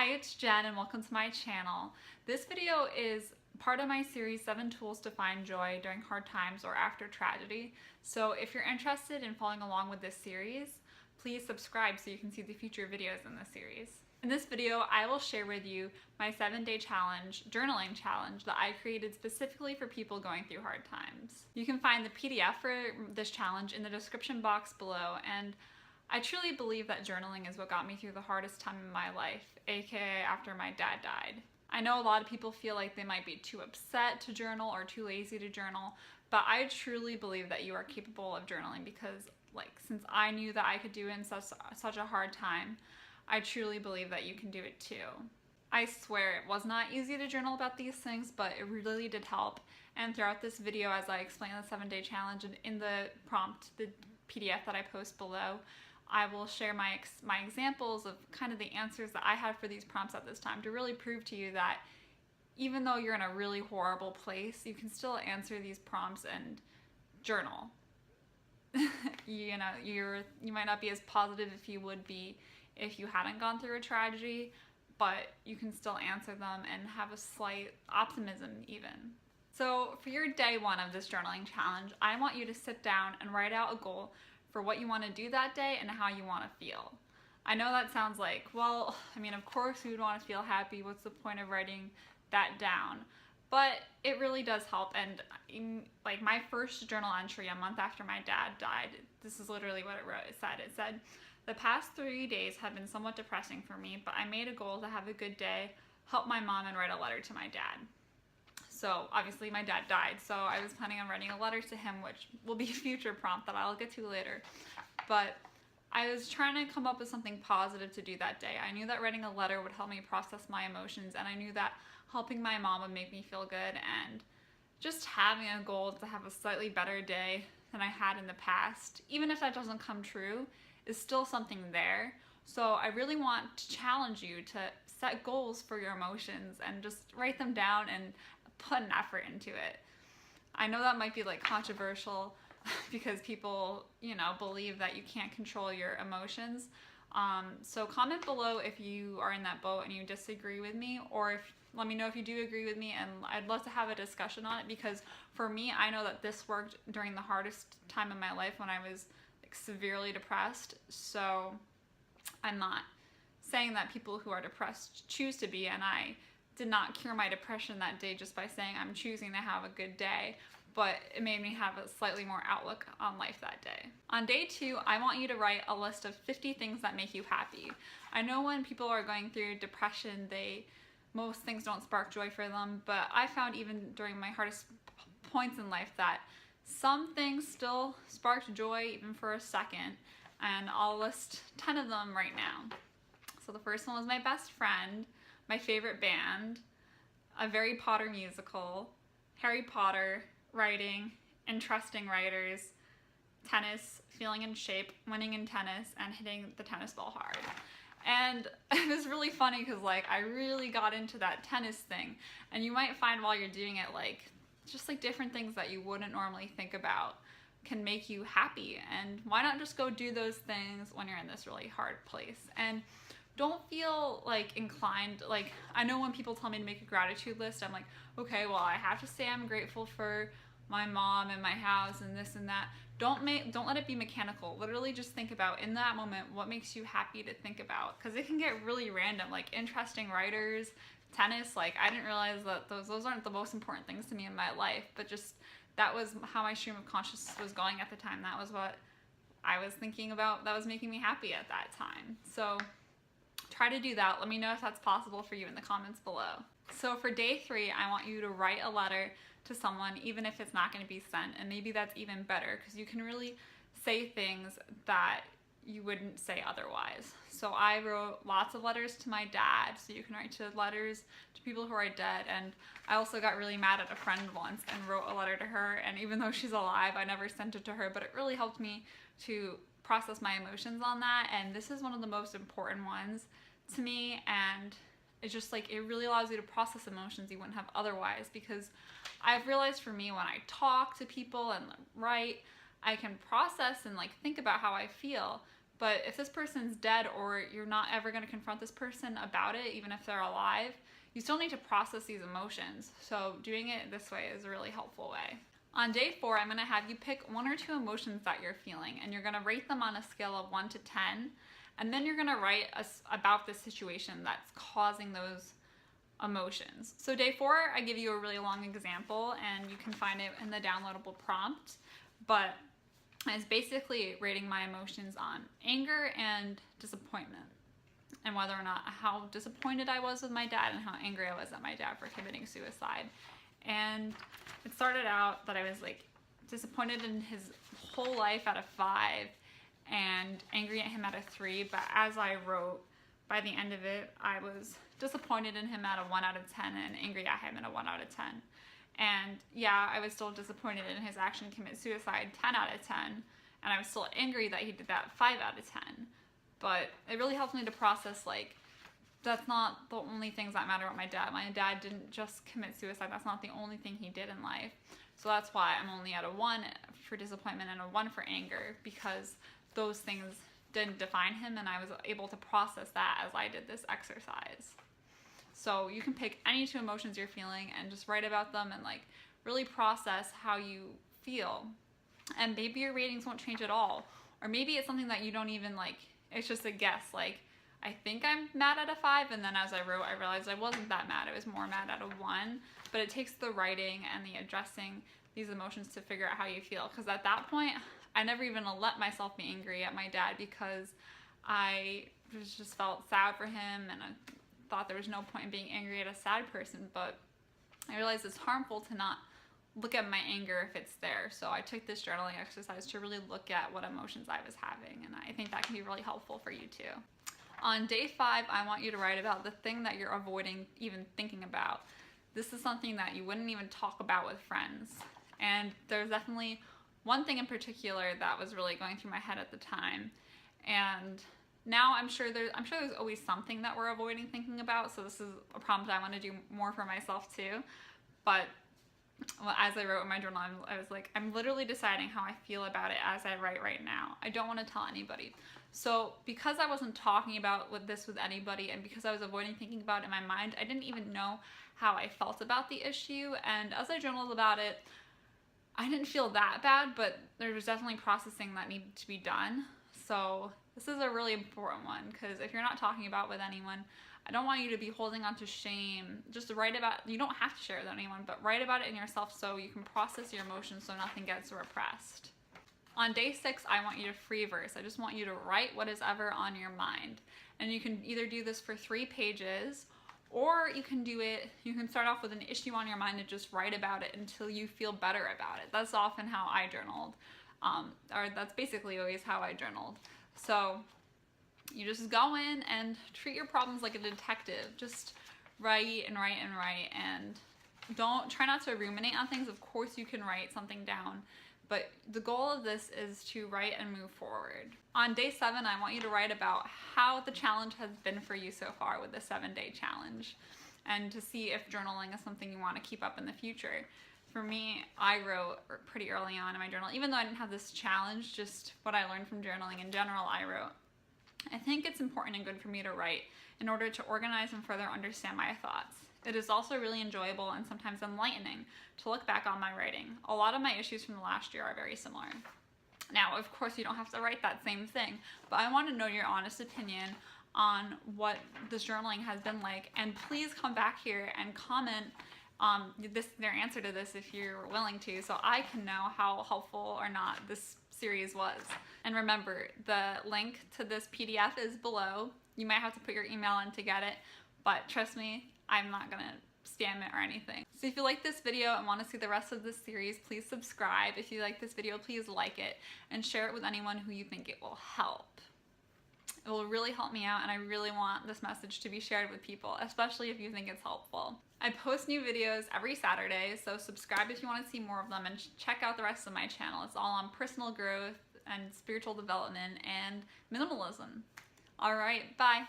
Hi, it's Jen and welcome to my channel. This video is part of my series 7 Tools to Find Joy During Hard Times or After Tragedy. So if you're interested in following along with this series, please subscribe so you can see the future videos in this series. In this video, I will share with you my 7-day challenge, journaling challenge that I created specifically for people going through hard times. You can find the PDF for this challenge in the description box below, and I truly believe that journaling is what got me through the hardest time in my life, aka after my dad died. I know a lot of people feel like they might be too upset to journal or too lazy to journal, but I truly believe that you are capable of journaling because, since I knew that I could do it in such a hard time, I truly believe that you can do it too. I swear it was not easy to journal about these things, but it really did help. And throughout this video, as I explain the 7-day challenge and in the prompt, the PDF that I post below, I will share my examples of kind of the answers that I had for these prompts at this time to really prove to you that even though you're in a really horrible place, you can still answer these prompts and journal. You might not be as positive if you would be if you hadn't gone through a tragedy, but you can still answer them and have a slight optimism even. So for your day 1 of this journaling challenge, I want you to sit down and write out a goal for what you want to do that day and how you want to feel. I know that sounds like, well, of course we would want to feel happy. What's the point of writing that down? But it really does help. And my first journal entry a month after my dad died, this is literally what it wrote. It said, the past 3 days have been somewhat depressing for me, but I made a goal to have a good day, help my mom, and write a letter to my dad. So obviously my dad died, so I was planning on writing a letter to him, which will be a future prompt that I'll get to later. But I was trying to come up with something positive to do that day. I knew that writing a letter would help me process my emotions, and I knew that helping my mom would make me feel good, and just having a goal to have a slightly better day than I had in the past, even if that doesn't come true, is still something there. So I really want to challenge you to set goals for your emotions and just write them down and put an effort into it. I know that might be controversial because people, believe that you can't control your emotions. So comment below if you are in that boat and you disagree with me, or let me know if you do agree with me, and I'd love to have a discussion on it, because for me, I know that this worked during the hardest time in my life when I was severely depressed. So I'm not saying that people who are depressed choose to be, and I did not cure my depression that day just by saying I'm choosing to have a good day, but it made me have a slightly more outlook on life that day. On day 2, I want you to write a list of 50 things that make you happy. I know when people are going through depression, most things don't spark joy for them, but I found even during my hardest points in life that some things still sparked joy even for a second, and I'll list 10 of them right now. So the first one was my best friend, my favorite band, a Harry Potter musical, Harry Potter, writing, interesting writers, tennis, feeling in shape, winning in tennis, and hitting the tennis ball hard. And it was really funny because I really got into that tennis thing, and you might find while you're doing it just different things that you wouldn't normally think about can make you happy. And why not just go do those things when you're in this really hard place? And don't feel inclined, I know when people tell me to make a gratitude list, I'm like, okay, well, I have to say I'm grateful for my mom and my house and this and that. Don't let it be mechanical. Literally just think about, in that moment, what makes you happy to think about, because it can get really random, interesting writers, tennis. I didn't realize that those aren't the most important things to me in my life, but just that was how my stream of consciousness was going at the time. That was what I was thinking about that was making me happy at that time. So try to do that. Let me know if that's possible for you in the comments below. So for day 3, I want you to write a letter to someone, even if it's not going to be sent, and maybe that's even better because you can really say things that you wouldn't say otherwise. So I wrote lots of letters to my dad, so you can write letters to people who are dead, and I also got really mad at a friend once and wrote a letter to her, and even though she's alive, I never sent it to her, but it really helped me to process my emotions on that, and this is one of the most important ones to me, and it's just it really allows you to process emotions you wouldn't have otherwise, because I've realized for me, when I talk to people and write, I can process and think about how I feel, But if this person's dead or you're not ever going to confront this person about it, even if they're alive, you still need to process these emotions. So doing it this way is a really helpful way. On day 4, I'm going to have you pick 1 or 2 emotions that you're feeling, and you're going to rate them on a scale of 1 to 10. And then you're going to write about the situation that's causing those emotions. So day 4, I give you a really long example, and you can find it in the downloadable prompt. But it's basically rating my emotions on anger and disappointment, and whether or not how disappointed I was with my dad and how angry I was at my dad for committing suicide. And it started out that I was like disappointed in his whole life at a 5 and angry at him at a 3. But as I wrote, by the end of it, I was disappointed in him at a 1 out of 10 and angry at him at a 1 out of 10. And yeah, I was still disappointed in his action to commit suicide, 10 out of 10. And I was still angry that he did that, 5 out of 10. But it really helped me to process, like, that's not the only things that matter about my dad. My dad didn't just commit suicide. That's not the only thing he did in life. So that's why I'm only at a 1 for disappointment and a 1 for anger, because those things didn't define him, and I was able to process that as I did this exercise. So you can pick any 2 emotions you're feeling and just write about them and like really process how you feel. And maybe your ratings won't change at all. Or maybe it's something that you don't even like, it's just a guess. Like, I think I'm mad at a 5, and then as I wrote, I realized I wasn't that mad. I was more mad at a 1. But it takes the writing and the addressing these emotions to figure out how you feel. Because at that point, I never even let myself be angry at my dad, because I just felt sad for him, and I thought there was no point in being angry at a sad person. But I realized it's harmful to not look at my anger if it's there. So I took this journaling exercise to really look at what emotions I was having, and I think that can be really helpful for you too. On day 5, I want you to write about the thing that you're avoiding even thinking about. This is something that you wouldn't even talk about with friends. And there's definitely one thing in particular that was really going through my head at the time. And now I'm sure there's always something that we're avoiding thinking about. So this is a prompt I want to do more for myself too. But as I wrote in my journal, I was like, I'm literally deciding how I feel about it as I write right now. I don't want to tell anybody. So because I wasn't talking about this with anybody, and because I was avoiding thinking about it in my mind, I didn't even know how I felt about the issue. And as I journaled about it, I didn't feel that bad, but there was definitely processing that needed to be done. So this is a really important one, because if you're not talking about it with anyone, I don't want you to be holding on to shame. Just write about, you don't have to share it with anyone, but write about it in yourself so you can process your emotions so nothing gets repressed. On day 6, I want you to free verse. I just want you to write what is ever on your mind. And you can either do this for 3 pages, or you can start off with an issue on your mind and just write about it until you feel better about it. That's often how I journaled. Or that's basically always how I journaled. So you just go in and treat your problems like a detective. Just write and write and write, and try not to ruminate on things. Of course you can write something down, but the goal of this is to write and move forward. On day 7, I want you to write about how the challenge has been for you so far with the 7-day challenge, and to see if journaling is something you want to keep up in the future. For me, I wrote pretty early on in my journal, even though I didn't have this challenge, just what I learned from journaling in general, I wrote. I think it's important and good for me to write in order to organize and further understand my thoughts. It is also really enjoyable and sometimes enlightening to look back on my writing. A lot of my issues from the last year are very similar. Now, of course, you don't have to write that same thing, but I want to know your honest opinion on what this journaling has been like, and please come back here and comment their answer to this if you're willing to, so I can know how helpful or not this series was. And remember, the link to this PDF is below. You might have to put your email in to get it, but trust me, I'm not gonna spam it or anything. So if you like this video and want to see the rest of this series, please subscribe. If you like this video, please like it and share it with anyone who you think it will help. It will really help me out, and I really want this message to be shared with people, especially if you think it's helpful. I post new videos every Saturday, so subscribe if you want to see more of them, and check out the rest of my channel. It's all on personal growth and spiritual development and minimalism. All right, bye.